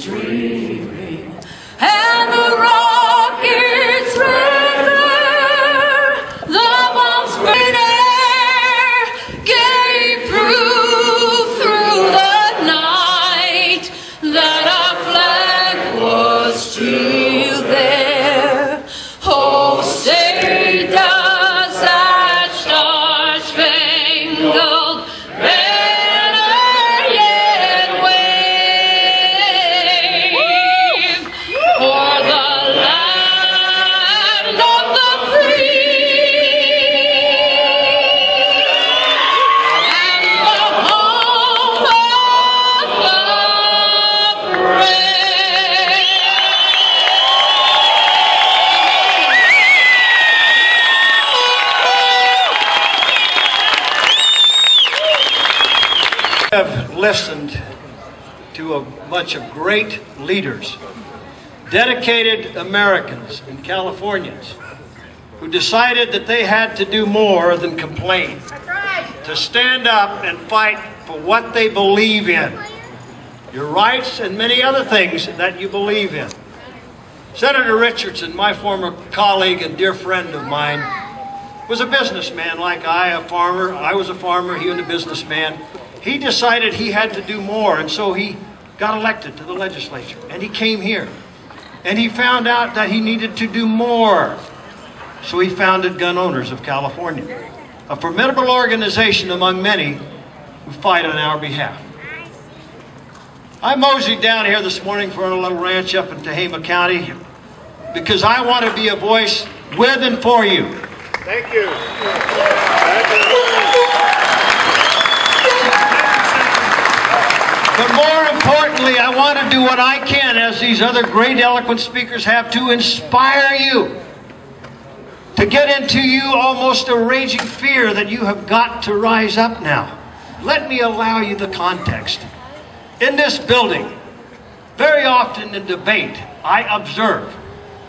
streaming, and the rockets red glare, the bombs in air gave proof through the night that our flag was still there. Oh, say does that star-spangled banner yet wave for the land of the free and the home of the brave? I've listened to a bunch of great leaders, dedicated Americans and Californians who decided that they had to do more than complain, to stand up and fight for what they believe in, your rights and many other things that you believe in. Senator Richardson, my former colleague and dear friend of mine, was a businessman like I, a farmer. I was a farmer, he was a businessman. He decided he had to do more, and so he got elected to the legislature, and he came here. And he found out that he needed to do more. So he founded Gun Owners of California, a formidable organization among many who fight on our behalf. I moseyed down here this morning for a little ranch up in Tehama County because I want to be a voice with and for you. Thank you. But more importantly, I want to do what I can, as these other great eloquent speakers have, to inspire you, to get into you almost a raging fear that you have got to rise up now. Let me allow you the context. In this building, very often in debate, I observe,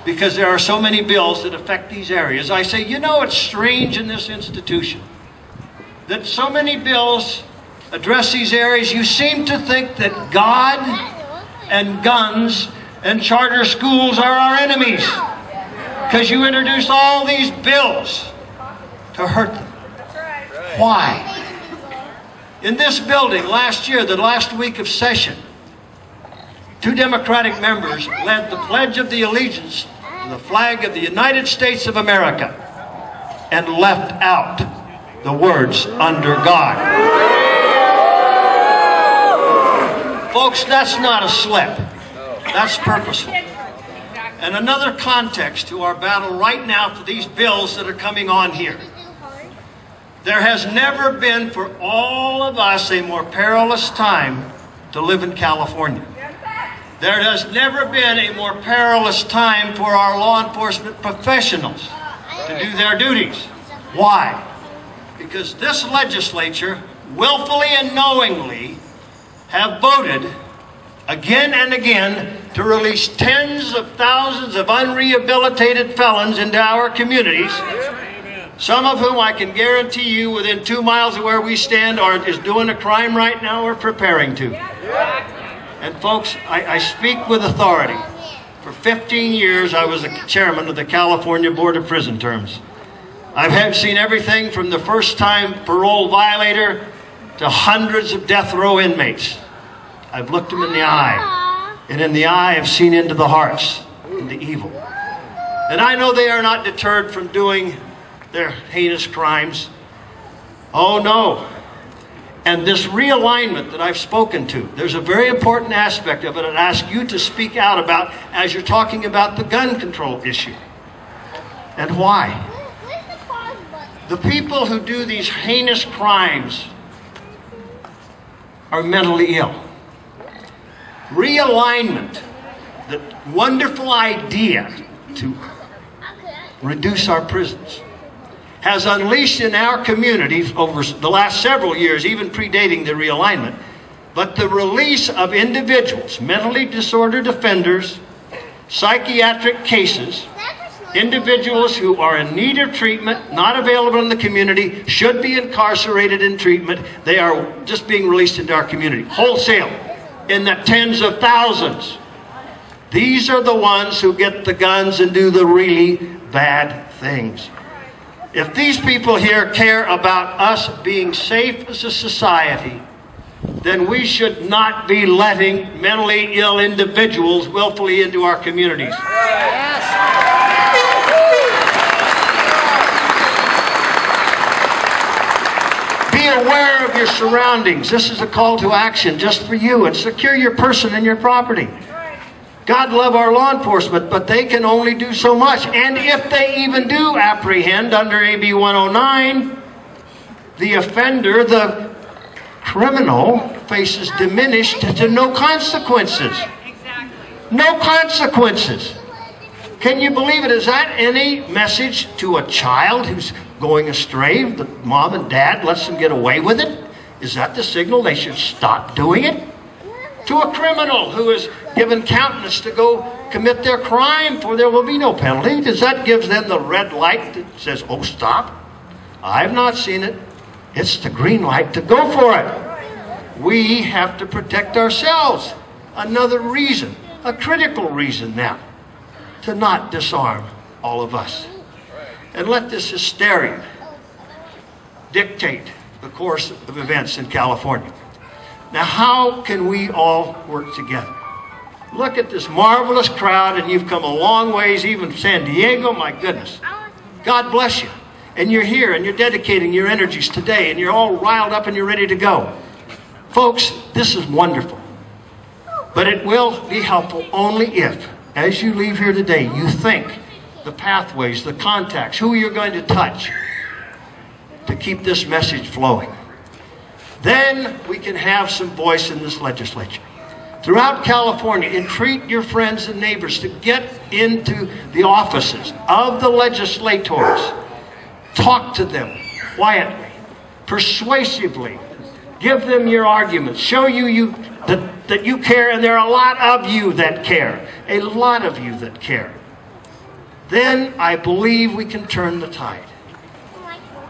because there are so many bills that affect these areas, I say, you know, it's strange in this institution that so many bills address these areas. You seem to think that God and guns and charter schools are our enemies because you introduce all these bills to hurt them. Why? In this building last year, the last week of session, 2 Democratic members led the Pledge of the Allegiance to the flag of the United States of America and left out the words "under God." Folks, that's not a slip. That's purposeful. And another context to our battle right now for these bills that are coming on here. There has never been for all of us a more perilous time to live in California. There has never been a more perilous time for our law enforcement professionals to do their duties. Why? Because this legislature willfully and knowingly have voted again and again to release tens of thousands of unrehabilitated felons into our communities, some of whom I can guarantee you within 2 miles of where we stand is doing a crime right now or preparing to. And folks, I speak with authority. For 15 years I was the chairman of the California Board of Prison Terms. I've seen everything from the first-time parole violator to hundreds of death row inmates. I've looked them in the eye, and in the eye I've seen into the hearts, into evil. And I know they are not deterred from doing their heinous crimes. Oh no. And this realignment that I've spoken to, there's a very important aspect of it I'd ask you to speak out about as you're talking about the gun control issue. And why? The people who do these heinous crimes are mentally ill. Realignment, the wonderful idea to reduce our prisons, has unleashed in our community over the last several years, even predating the realignment, but the release of individuals, mentally disordered offenders, psychiatric cases, individuals who are in need of treatment, not available in the community, should be incarcerated in treatment. They are just being released into our community, wholesale, in the tens of thousands. These are the ones who get the guns and do the really bad things. If these people here care about us being safe as a society, then we should not be letting mentally ill individuals willfully into our communities. Be aware of your surroundings. This is a call to action just for you. And secure your person and your property. God love our law enforcement, but they can only do so much. And if they even do apprehend under AB 109, the offender, the criminal, faces diminished to no consequences. No consequences. Can you believe it? Is that any message to a child who's going astray? The mom and dad lets them get away with it? Is that the signal they should stop doing it? To a criminal who is given countenance to go commit their crime for there will be no penalty, does that give them the red light that says, oh, stop? I've not seen it. It's the green light to go for it. We have to protect ourselves. Another reason, a critical reason now, to not disarm all of us. And let this hysteria dictate the course of events in California. Now, how can we all work together? Look at this marvelous crowd, and you've come a long ways, even San Diego, my goodness. God bless you. And you're here, and you're dedicating your energies today, and you're all riled up, and you're ready to go. Folks, this is wonderful. But it will be helpful only if, as you leave here today, you think the pathways, the contacts, who you're going to touch to keep this message flowing. Then we can have some voice in this legislature. Throughout California, entreat your friends and neighbors to get into the offices of the legislators. Talk to them quietly, persuasively. Give them your arguments. Show that you care, and there are a lot of you that care. A lot of you that care. Then I believe we can turn the tide.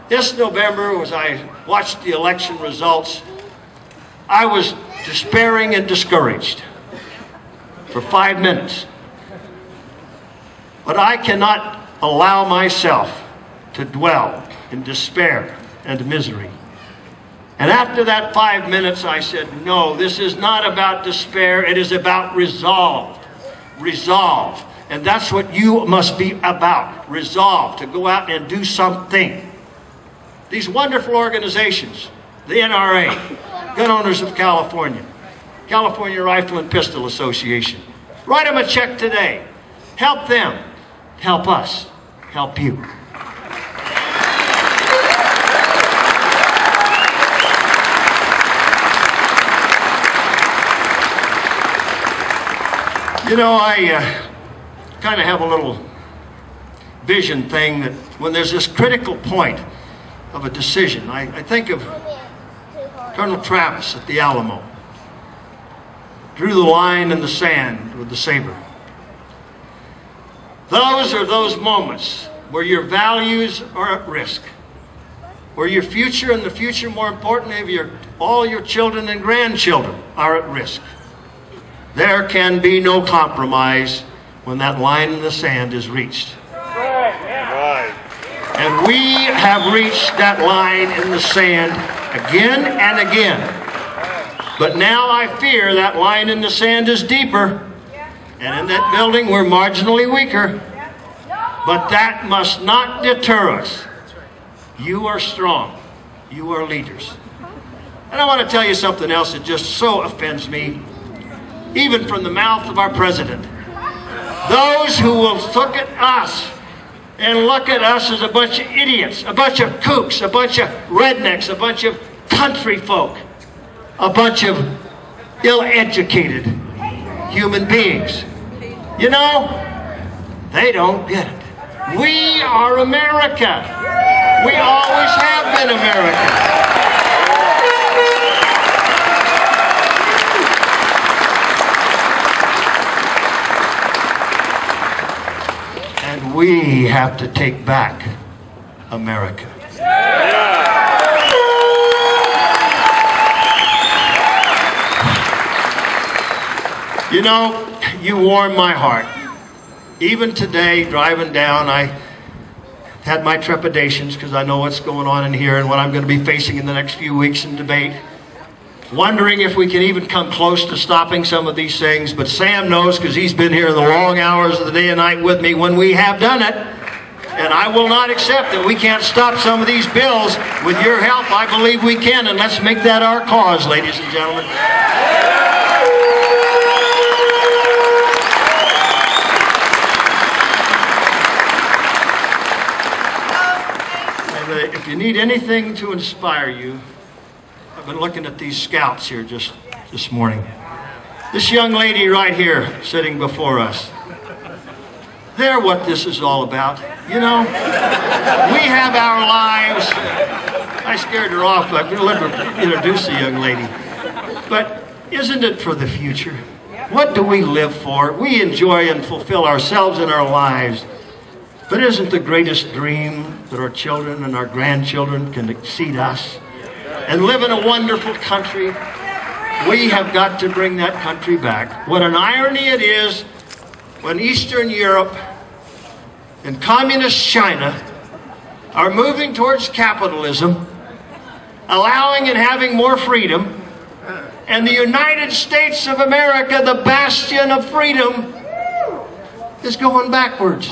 This November, as I watched the election results, I was despairing and discouraged for 5 minutes. But I cannot allow myself to dwell in despair and misery. And after that 5 minutes, I said, no, this is not about despair. It is about resolve. Resolve. And that's what you must be about. Resolve to go out and do something. These wonderful organizations, the NRA, Gun Owners of California, California Rifle and Pistol Association, write them a check today. Help them. Help us. Help you. You know, I kind of have a little vision thing that when there's this critical point of a decision, I think of Colonel Travis at the Alamo. Drew the line in the sand with the saber. Those are those moments where your values are at risk, where your future and the future, more importantly, of all your children and grandchildren are at risk. There can be no compromise when that line in the sand is reached. Right. And we have reached that line in the sand again and again. But now I fear that line in the sand is deeper. And in that building we're marginally weaker. But that must not deter us. You are strong. You are leaders. And I want to tell you something else that just so offends me, even from the mouth of our president. Those who will look at us and look at us as a bunch of idiots, a bunch of kooks, a bunch of rednecks, a bunch of country folk, a bunch of ill-educated human beings. You know, they don't get it. We are America. We always have been America. And we have to take back America. You know, you warm my heart. Even today, driving down, I had my trepidations because I know what's going on in here and what I'm going to be facing in the next few weeks in debate. Wondering if we can even come close to stopping some of these things. But Sam knows, because he's been here the long hours of the day and night with me when we have done it. And I will not accept that we can't stop some of these bills. With your help, I believe we can. And let's make that our cause, ladies and gentlemen. And if you need anything to inspire you, I've been looking at these scouts here just this morning. This young lady right here sitting before us. They're what this is all about. You know, we have our lives. I scared her off, but I'm going to let her introduce the young lady. But isn't it for the future? What do we live for? We enjoy and fulfill ourselves in our lives. But isn't the greatest dream that our children and our grandchildren can exceed us? And live in a wonderful country? We have got to bring that country back. What an irony it is when Eastern Europe and communist China are moving towards capitalism, allowing and having more freedom, and the United States of America, the bastion of freedom, is going backwards.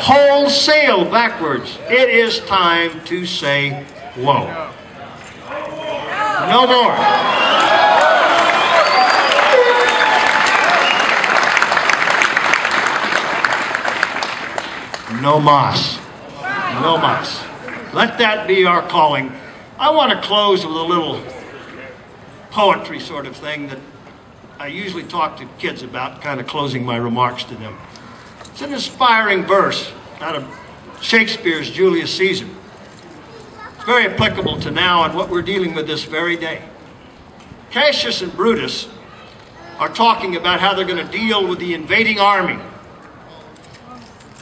Wholesale backwards. It is time to say, whoa. No more. No mas. No mas. Let that be our calling. I want to close with a little poetry sort of thing that I usually talk to kids about, kind of closing my remarks to them. It's an inspiring verse out of Shakespeare's Julius Caesar. It's very applicable to now and what we're dealing with this very day. Cassius and Brutus are talking about how they're going to deal with the invading army.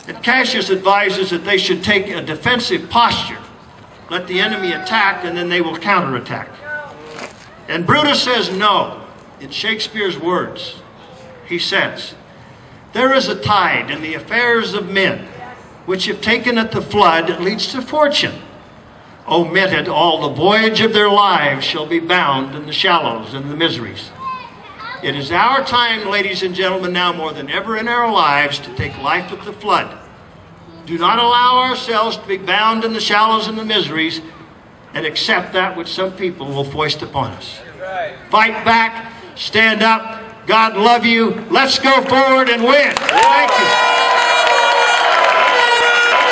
And Cassius advises that they should take a defensive posture, let the enemy attack, and then they will counterattack. And Brutus says no. In Shakespeare's words, he says, "There is a tide in the affairs of men, which if taken at the flood leads to fortune. Omitted, all the voyage of their lives shall be bound in the shallows and the miseries." It is our time, ladies and gentlemen, now more than ever in our lives, to take life at the flood. Do not allow ourselves to be bound in the shallows and the miseries and accept that which some people will foist upon us. Fight back, stand up. God love you. Let's go forward and win. Thank you.